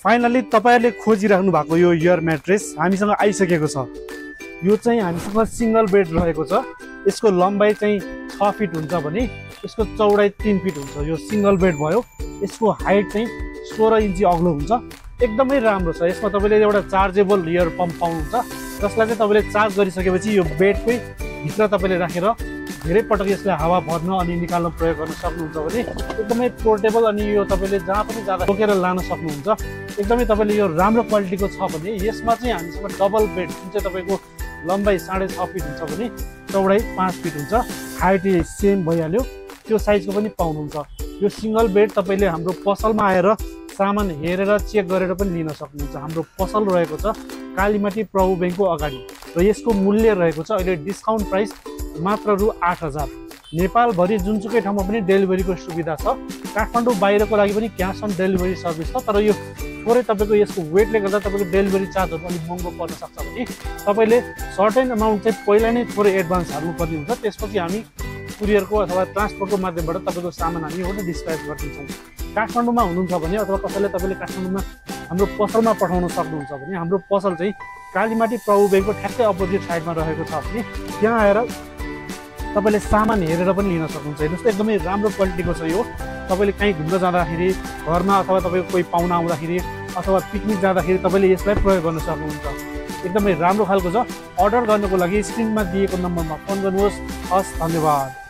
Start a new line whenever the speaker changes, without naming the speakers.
Finally तपाईहरुले खोजिराख्नु भएको यो इयर म्याट्रेस हामीसँग आइसकेको छ। यो चाहिँ हामीसँग सिंगल बेड रहेको छ। यसको लम्बाइ चाहिँ 6 फिट हुन्छ भने यसको चौडाइ 3 फिट हुन्छ। यो सिंगल बेड भयो। यसको हाइट चाहिँ 16 इन्ची अग्लो हुन्छ। एकदमै राम्रो छ। यसमा तपाईले एउटा चार्जेबल इयर पम्प पाउनुहुन्छ, जसलाई चाहिँ तपाईले चार्ज गरिसकेपछि यो बेडकै भित्र तपाईले राखेर धेरै पटक यसलाई हावा भर्न अनि निकाल्न प्रयोग गर्न सक्नुहुन्छ भने एकदमै पोर्टेबल अनि यो तपाईले जहाँ पनि जाँदा बोकेर लान सक्नुहुन्छ। एकदमै तपाईले यो राम्रो क्वालिटीको छ भने यसमा चाहिँ हामीसँग डबल बेड जुन चाहिँ तपाईको लम्बाइ 6.5 फिट हुन्छ भने चौडाइ 5 फिट हुन्छ। हाइट सेम भइहाल्यो, त्यो साइजको पनि पाउनुहुन्छ। यो सिंगल बेड तपाईले हाम्रो पसलमा आएर सामान हेरेर चेक गरेर पनि लिन सक्नुहुन्छ। हाम्रो पसल रहेको छ कालीमाटी प्रभु बैंकको अगाडि र यसको मूल्य रहेको छ अहिले डिस्काउन्ट प्राइस मात्र रु 8000। नेपालभरि जुनसुकै ठाउँमा पनि डेलिभरीको सुविधा छ। काठमाडौँ बाहिरको लागि पनि क्यास अन डेलिभरी सर्भिस छ। तर यो थोरै तपाईको यसको वेटले गर्दा तपाईको डेलिभरी चार्जहरु अलिक महँगो पर्न सक्छ भने तपाईले सर्टेन अमाउन्ट चाहिँ पहिला नै थोरै एडभान्स हाल्नुपर्ने हुन्छ। त्यसपछि हामी कुरियरको अथवा ट्रान्सपोर्टको माध्यमबाट तपाईको सामान हामी एउटा डिस्प्याच गरिदिन्छौँ। काठमाडौँमा हुनुहुन्छ भने अथवा कसैले तपाईले काठमाडौँमा हाम्रो पसलमा पठाउन सक्नुहुन्छ भने हाम्रो पसल चाहिँ कालीमाटी प्रभु बैंकको ठ्याक्कै अपोजिट साइडमा रहेको छ भने त्यहाँ आएर तपाईले सामान हेरेर पनि लिन सक्नुहुन्छ। हेर्नुस् एकदमै राम्रो क्वालिटीको छ यो। तपाईले कहीँ घुम्न जाँदाखेरि घरमा अथवा तपाईको कोही पाहुना आउँदाखेरि अथवा पिकनिक जाँदाखेरि तपाईले यसलाई प्रयोग गर्न सक्नुहुन्छ। एकदमै राम्रो खालको छ। अर्डर गर्नको लागि स्क्रिनमा दिएको नम्बरमा फोन गर्नुहोस्। हस्, धन्यवाद।